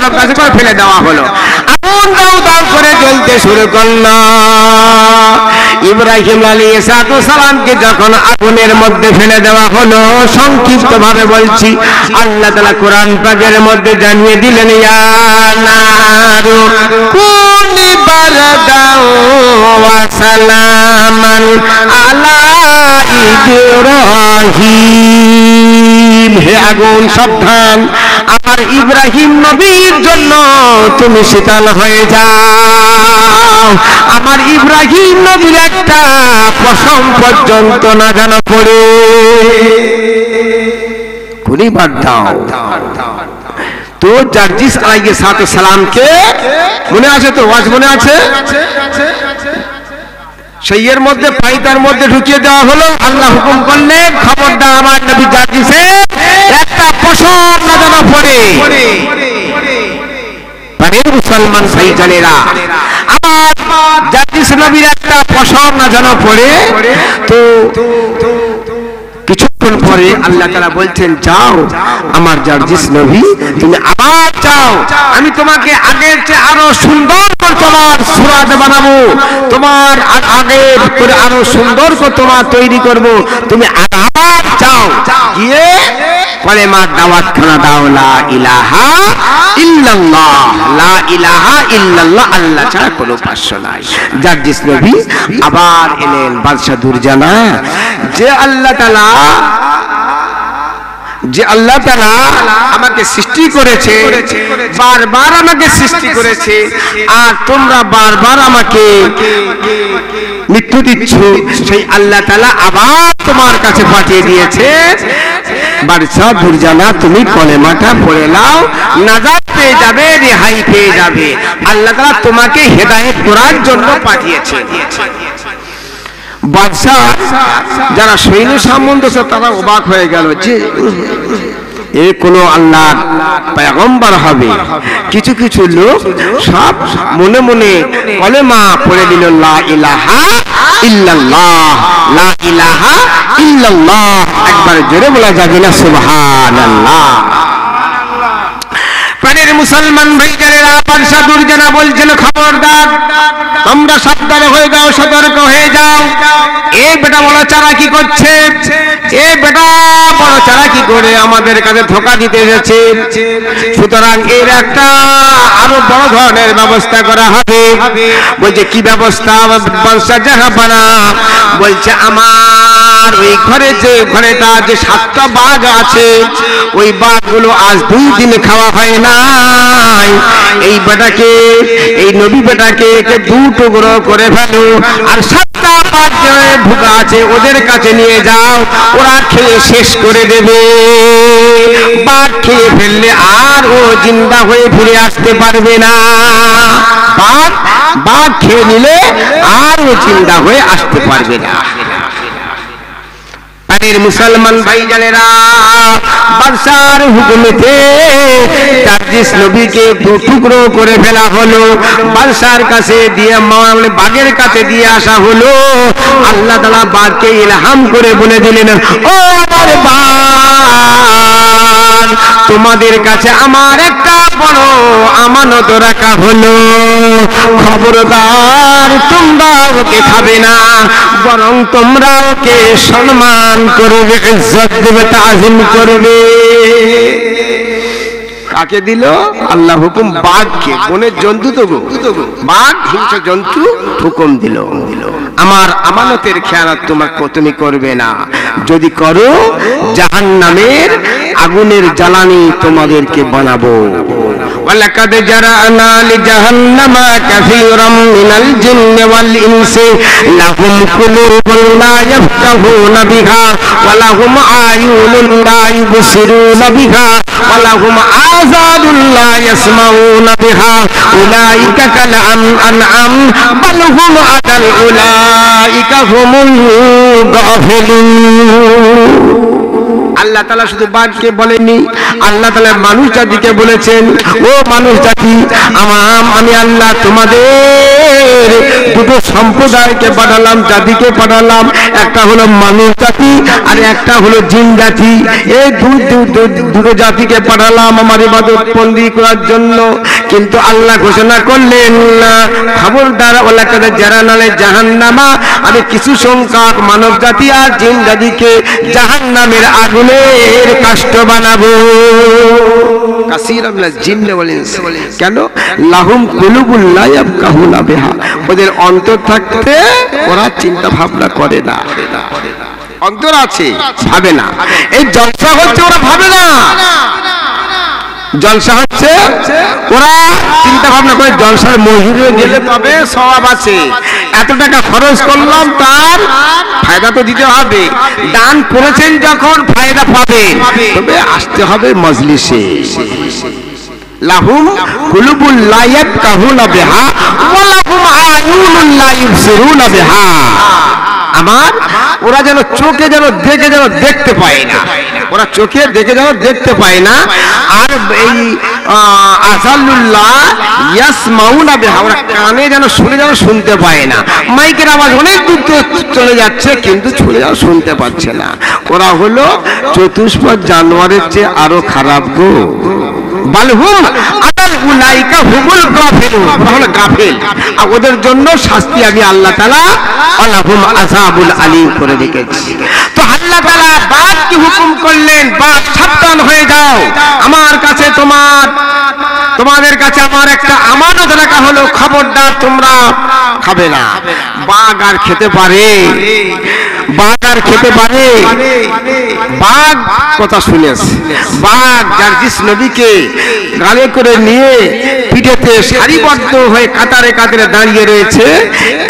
চলো কাছে করে ফেলে দেওয়া হলো। আগুন দাউ দাউ করে জ্বলতে শুরু করলো। ইব্রাহিম আলাইহিস সালামকে যখন আগুনের মধ্যে ফেলে দেওয়া হলো, সংক্ষিপ্ত ভাবে বলছি, আল্লাহ তাআলা কোরআন পাকের মধ্যে জানিয়ে দিলেন, ইয়া নারু কুনি বারদাও ওয়া সালামান আলা ইব্রাহিম। হে আগুন সাবধান, আমার ইব্রাহিম নবীর জন্য তুমি শীতল হয়ে যাও। আমার ইব্রাহিম নবীর একটা পশম পর্যন্ত না যেন পড়ে। কুনি বাদ দাও। তো জার্জিস আলাইহিস সালামকে মনে আছে তো, ওয়াজ মনে আছে, সেইয়ের মধ্যে পাইতার মধ্যে ঢুকিয়ে দেওয়া হলো। আল্লাহ হুকুম করলেন, খবরদার আমার নবী জার্জিসে একটা পশম না যেন পড়ে। পারের মুসলমান ভাইজানেরা, আমার জার্জিস নবীর একটা পশম না যেন পড়ে। তো কিছুক্ষণ পরে আল্লাহ তাআলা বলছেন, যাও আমার জার্জিস নবী, তুমি আবার যাও, আমি তোমাকে আগের চেয়ে আরো সুন্দর করে তোমার সুরাত বানাবো, তোমার আগের করে আরো সুন্দর করে তোমার তৈরি করব। তুমি আবার যাও, গিয়ে কলেমার দাওয়াত খানা দাও, লা ইলাহা ইল্লাল্লাহ, লা ইলাহা ইল্লাল্লাহ, আল্লাহ ছাড়া কোনো উপাস্য নাই। জার্জিস নবী আবার এলেন। বাদশাহ দুরজানা, যে আল্লাহ তাআলা আমাকে সৃষ্টি করেছে, বারবার আমাকে সৃষ্টি করেছে, আর তোমরা বারবার আমাকে মৃত্যু দিচ্ছ, সেই আল্লাহ তাআলা আবার তোমার কাছে পাঠিয়ে দিয়েছে। বাদশাহ দুরজানা, তুমি কলেমাটা পড়ে নাও, নাজাত পেয়ে যাবে, রেহাই পেয়ে যাবে। আল্লাহ তাআলা তোমাকে হেদায়েত করার জন্য পাঠিয়েছে। বাদশাহ যারা সৈন্য সামন্ত তারা অবাক হয়ে গেল যে এ কোন আল্লাহর পয়গম্বর হবে। কিছু কিছু লোক সব মনে মনে কলেমা পড়ে দিল, লা ইলাহা ইল্লাল্লাহ, লা ইলাহা ইল্লাল্লাহ। একবার জোরে বলা যাবে না সুবহানাল্লাহ? প্রাণের মুসলমান ভাইজানেরা, বাদশাহ দুরজানা বলছেন, খবরদার, তোমরা সাবধান হয়ে যাও, সতর্ক হয়ে যাও। এ বেটা বড় চালাকি করছে, এ বেটা বড় চালাকি করে আমাদের কাছে ধোঁকা দিতে এসেছে। সুতরাং এর একটা আরো বড় ধরনের ব্যবস্থা করা হবে। বলছে কি ব্যবস্থা? বাদশাহ জাহাপানা বলছে, আমার ওই ঘরে যে ঘরেটা যে 7টা বাঘ আছে, ওই বাঘগুলো আজ 2 দিন খাওয়া হয় নাই। এই বেটাকে, এই নবী বেটাকে 2 টুকরো করে ফেলো, আর 7টা বাঘ যে ভুগা আছে ওদের কাছে নিয়ে যাও, ওরা খেয়ে শেষ করে দেবে। বাঘ খেয়ে ফেললে আর ও জিন্দা হয়ে ফিরে আসতে পারবে না। বাঘ খেয়ে নিলে আর ও জিন্দা হয়ে আসতে পারবে না। প্রাণের মুসলমান ভাইজানেরা, বাদশার হুকুমেতে জার্জিস নবীকে 2 টুকরো করে ফেলা হলো। বাদশার কাছে দিয়ে, বাঘের কাছে দিয়ে আসা হলো। আল্লাহ তাআলা বাঘকে ইলহাম করে বলে দিলেন, ও আমার বাঘ, তোমাদের কাছে আমার একটা বড় আমানত রাখা হলো। খবরদার, তোমরা ওকে খাবে না, বরং তোমরা ওকে সম্মান করবে, ইজ্জত দেবে, তাজিম করবে। কাকে দিল? আল্লাহ হুকুম বাঘকে, বনের জন্তু তো গো, বাঘ হিংস্র জন্তু, হুকুম দিল, আমার আমানতের খেয়ানত তুমি করবে না, যদি করো জাহান্নামের আগুনের জ্বালানি তোমাদেরকে বানাবো। ওয়ালাকাদ জারানা লিজাহান্নামা কাসীরাম মিনাল জিন্নি ওয়াল ইনসি লাহুম কুলুবুন লা ইয়াফকাহুনা বিহা ওয়া লাহুম আয়ুনুন লা ইবসিরুনা বিহা ওয়া লাহুম আযানুন লা ইয়াসমাউনা বিহা উলাইকা কাল আনআম বাল হুম আদাল উলাইকা হুমুল গাফিলুন। আল্লাহ তাআলা শুধু বাঘকে বলেননি, আল্লাহ তাআলা মানুষ জাতিকে বলেছেন, ও মানুষ জাতি, আমি আল্লাহ তোমাদের দুটো সম্প্রদায়কে পাঠালাম, জাতিকে পাঠালাম। একটা হলো মানুষ জাতি আর একটা হলো জিন জাতি। এই দুটো জাতিকে পাঠালাম আমার ইবাদত বন্দি করার জন্য। কিন্তু আল্লাহ ঘোষণা করলেন, খবরদার ওয়ালাকাদ জারানালে জাহান্নামা, আমি কিছু সংখ্যক মানব জাতি আর জিন জাতিকে জাহান্নামের আগুনের কাষ্ঠ বানাবো। কাসীরাম মিনাল জিন্নি ওয়াল ইনস। কেন? লাহুম কুলুবুন লা ইয়াফকাহুনা বিহা, ওদের অন্তর থাকতে ওরা চিন্তা ভাবনা করে না। অন্তর আছে, ভাবে না। এই জলসা হচ্ছে, ওরা ভাবে না। জলসা হচ্ছে, ওরা চিন্তা ভাবনা করে জলসার মজুরি গেলে তবে সওয়াব আছে। এত টাকা খরচ করলাম, তার ফায়দা তো দিতে হবে। দান করেছেন যখন, ফায়দা পাবেন, তবে আসতে হবে মজলিসে। লাহুম কুলুবুন লা ইয়াফকাহুনা বিহা ওয়া লাহুম আয়ুনুন লা ইবসিরুনা বিহা। আমার ওরা যেন চোখে যেন দেখে যেন দেখতে পায় না, ওরা চোখে দেখে যেন দেখতে পায় না। আর এই আযাল্লুল্লাহ ইয়াসমাউনা বিহা, ওরা কানে যেন শুনে যেন শুনতে পায় না। মাইকের আওয়াজ অনেক দূর চলে যাচ্ছে, কিন্তু শুনে যেন শুনতে পাচ্ছে না। ওরা হলো চতুষ্পদ জানোয়ারের চেয়ে আরো খারাপ গো। বালহুম আদাল উলাইকা হুমুল গাফিলুন, হলো গাফিল। আর ওদের জন্য শাস্তি আমি আল্লাহ তাআলা আলাহুম আযাবুল আলীম করে রেখেছি। তো আল্লাহ তাআলা বাঘকে হুকুম করলেন, বাঘ সাবধান হয়ে যাও, আমার কাছে তোমাদের কাছে আমার একটা আমানত রাখা হলো, খবরদার তোমরা খাবে না। বাঘ আর খেতে পারে? বাঘ আর খেতে পারে? বাঘ কথা শুনেছে। বাঘ জারজিস নবীকে গালে করে নিয়ে পিঠেতে সারিবদ্ধ হয়ে কাতারে কাতারে দাঁড়িয়ে রয়েছে।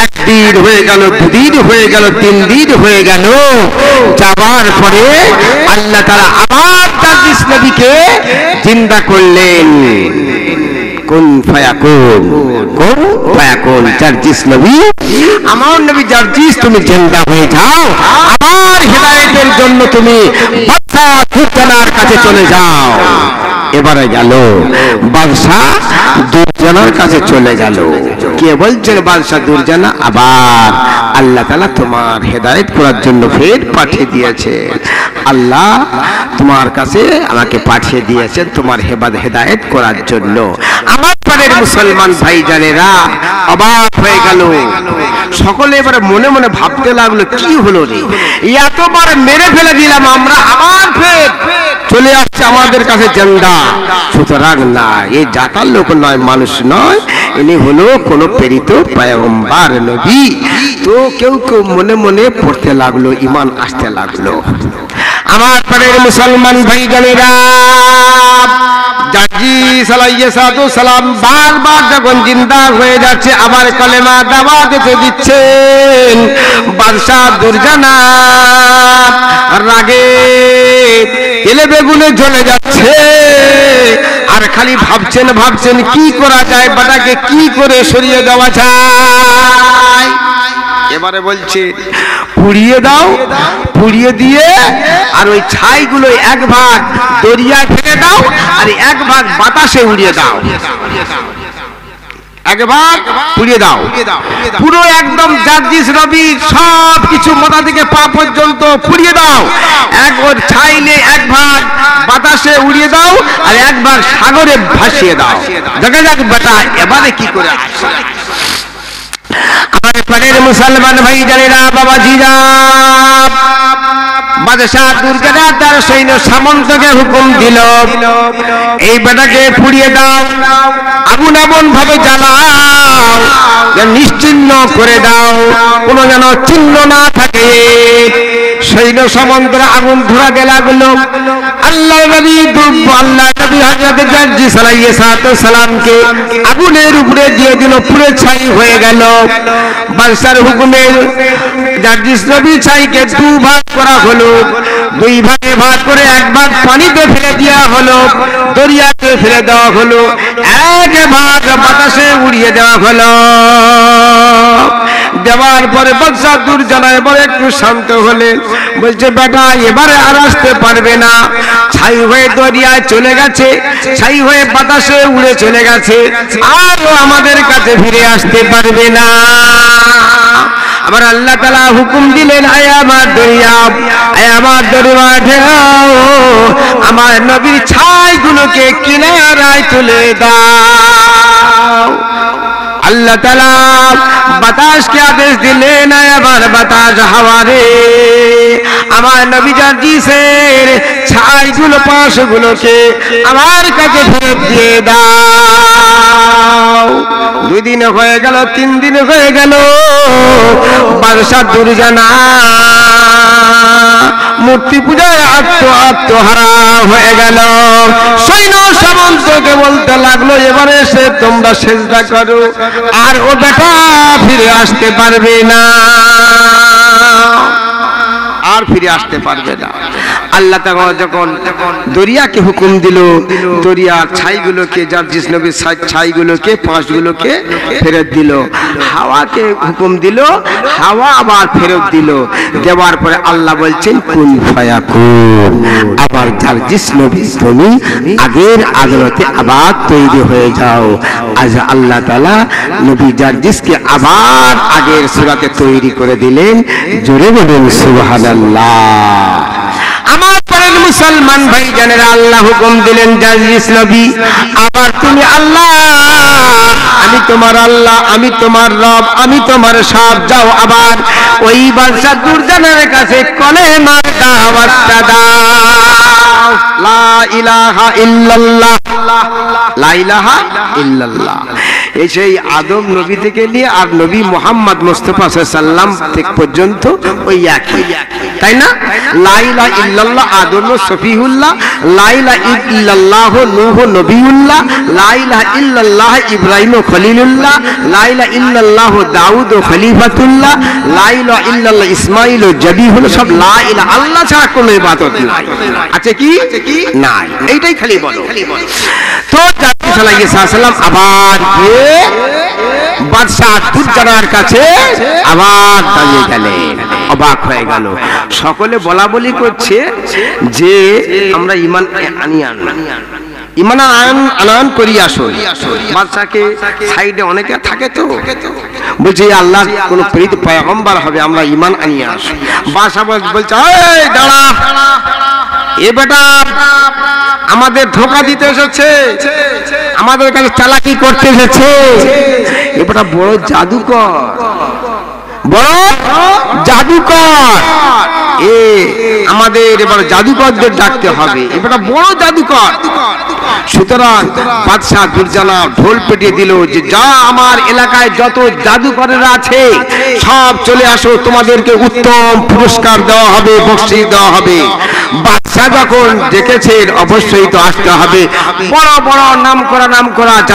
একদিন হয়ে গেল, দুদিন হয়ে গেল, 3 দিন হয়ে গেল। যাবার পরে আল্লাহ তাআলা আবার জারজিস নবীকে জিন্দা করলেন। কুন ফায়াকুন, কুন ফায়াকুন। জারজিস নবী, আমার নবী জারজিস, তুমি জিন্দা হয়ে যাও, আমার হিদায়াতের জন্য তুমি বাদশা দুরজানার কাছে চলে যাও। এবারে গেল বাদশা দুরজানার কাছে চলে গেল। কে বলছেন? বাদশা দুরজানা। আবার আল্লাহ তাআলা তোমার হেদায়েত করার জন্য ফের পাঠিয়ে দিয়েছে। আল্লাহ তোমার কাছে আমাকে পাঠিয়ে দিয়েছেন তোমার হেদায়েত করার জন্য। আমার পাড়ের মুসলমান ভাইজানেরা অবাক হয়ে গেল। সকলে এবারে মনে মনে ভাবতে লাগলো, কি হলো রে, এতবার মেরে ফেলে দিলাম আমরা, আবার ফের চলে আসছে আমাদের কাছে জিন্দা। সুতরাং না, এই জাতার লোক নয়, মানুষ নয়, ইনি হলো কোন প্রেরিত পয়গম্বর নবী। তো কেউ কেউ মনে মনে পড়তে লাগলো, ঈমান আসতে লাগলো। আমার পাড়ের মুসলমান ভাইজানেরা, জারজিস আলাইহিস সালাম বারবার যখন জিন্দা হয়ে যাচ্ছে, আবার কলেমা দাওয়াত দিচ্ছেন। বাদশা দুরজানা রাগে তেলে বেগুনে জ্বলে যাচ্ছে, আর খালি ভাবছেন কি করা যায়, বাটাকে কি করে সরিয়ে দেওয়া যায়। এবারে বলছে, পুড়িয়ে দাও, পুড়িয়ে দিয়ে আর ওই ছাইগুলো 1 ভাগ দরিয়ায় ফেলে দাও, আর 1 ভাগ বাতাসে উড়িয়ে দাও। 1 ভাগ পুড়িয়ে দাও, পুরো একদম জারজিস নবীর সব কিছু মাথা থেকে পা পর্যন্ত পুড়িয়ে দাও। ওর ছাইলে 1 ভাগ বাতাসে উড়িয়ে দাও, আর 1 ভাগ সাগরে ভাসিয়ে দাও। দেখা যাক বেটা এবারে কি করে আসে। আমার পাড়ের মুসলমান ভাইজানেরা, বাবাজিরা, বাদশা দুরজানা তার সৈন্য সামন্তকে হুকুম দিল, এই বেটাকে পুড়িয়ে দাও, আগুন এমন ভাবে জ্বালাও যে নিশ্চিহ্ন করে দাও, কোনো যেন চিহ্ন না থাকে। সৈন্য সামন্তরা আগুন ধরাতে লাগলো। আল্লাহ নবী হযরত জারজিস আলাইহিস সালামকে আগুনের উপরে দিয়ে দিল, পুরো ছাই হয়ে গেল। বাদশার হুকুমে জারজিস নবী ছাইকে 2 ভাগ করা হলো। 2 ভাগে ভাগ করে 1 ভাগ পানিতে ফেলে দেওয়া হলো, দরিয়াতে ফেলে দেওয়া হলো, 1 ভাগ বাতাসে উড়িয়ে দেওয়া হলো। দেওয়ার পরে বাদশা দুর্জনা এবারে একটু শান্ত হলেন, বলছে বেটা এবারে আর আসতে পারবে না, ছাই হয়ে দরিয়ায় চলে গেছে, ছাই হয়ে বাতাসে উড়ে চলে গেছে, আর আমাদের কাছে ফিরে আসতে পারবে না। আমার আল্লাহ তাআলা হুকুম দিলেন, আয় আমার দরিয়া, আয় আমার দরিয়া ঢেউ, আমার নবীর ছাইগুলোকে কিনারায় তুলে দাও। আল্লাহ তাআলা বাতাসকে আদেশ দিলেন, আয় আমার বাতাস হাওয়া রে, আমার নবী জার্জিসের ছাইগুলো পাশগুলোকে আমার কাছে ফেরত দিয়ে দাও। 2 দিন হয়ে গেল, 3 দিন হয়ে গেল, বাদশা দুর্জনা মূর্তি পূজায় আত্মহারা হয়ে গেল। সৈন্য সামন্তকে বলতে লাগলো, এবারে সে তোমরা সেজদা করো, আর ও বেটা ফিরে আসতে পারবে না, আর ফিরে আসতে পারবে না। আল্লাহ তাআলা যখন দরিয়াকে হুকুম দিল, দরিয়ার ছাইগুলোকে, জার্জিস নবীর ছাইগুলোকে, পাঁশগুলোকে ফেরত দিল। হাওয়াকে হুকুম দিল, হাওয়া আবার ফেরত দিল। দেওয়ার পরে আল্লাহ বলছেন কুন ফায়াকুন, আবার জার্জিস নবী তুমি আগের আদালতে আবার তৈরি হয়ে যাও। আজ আল্লাহ তাআলা নবী জার্জিসকে আবার আগের সূরাতে তৈরি করে দিলেন। জোরে বলুন সুবহানাল্লাহ। আমার পরের মুসলমান ভাই জানেরা, আল্লাহ হুকুম দিলেন, জার্জিস নবী আবার তুমি আল্লাহ, আমি তোমার আল্লাহ, আমি তোমার রব, আমি তোমার সব, যাও আবার ওই বাদশা দুর্জনের কাছে কলেমার দাওয়াতটা দাও, লা ইলাহা ইল্লাল্লাহ, লা ইলাহা ইল্লাল্লাহ। এই সেই আদম নবী থেকে নিয়ে আর নবী মুহাম্মদ মুস্তাফা সাল্লাল্লাহু আলাইহি ওয়াসাল্লাম পর্যন্ত ওই একই, তাই না? লা ইলাহা ইল্লাল্লাহ আদম সফিহুল্লাহ, লা ইলাহা ইল্লাল্লাহ নূহ নবিউল্লাহ, লা ইলাহা ইল্লাল্লাহ ইব্রাহিম খলিলুল্লাহ, লা ইলাহা ইল্লাল্লাহ দাউদ খলিফাতুল্লাহ, লা ইলাহা ইল্লাল্লাহ ইসমাঈল জবিহুল, সব লা ইলাহা, আল্লাহ ছাড়া কোনো ইবাদত নাই। আছে কি? নাই। এইটাই খালি বলো। তো জার্জিস আলাইহিস সালাম আবার বাদশা দুর্জনার কাছে আবার দাঁড়িয়ে গেলেন। অবাক হয়ে গেল, সকলে বলা বলি করছে যে আমরা ঈমান আনিয়ে আনলাম, ঈমান আনয়ন করি আসো। বাদশাকে সাইডে অনেকে থাকে, তো বলছে আল্লাহ কোন প্রেরিত পয়গম্বর হবে, আমরা ঈমান আনিয়ে আসো। বাদশা বলছে, এই দাঁড়া, এ বেটা আমাদের ধোঁকা দিতে এসেছে, আমাদের কাছে চালাকি করতে এসেছে, এ বেটা বড় জাদুকর, বড় জাদুকর, এ আমাদের এবার জাদুকরদের ডাকতে হবে, এবার বড় জাদুকর। সুতরাং বাদশা দুর্জনা ঢোল পেটিয়ে দিল যে যা আমার এলাকায় যত জাদুকরেরা আছে সব চলে আসো, তোমাদেরকে উত্তম পুরস্কার দেওয়া হবে, বকশিশ দেওয়া হবে। বাদশা যখন দেখেছেন অবশ্যই তো আসতে হবে, বড় বড় নাম করা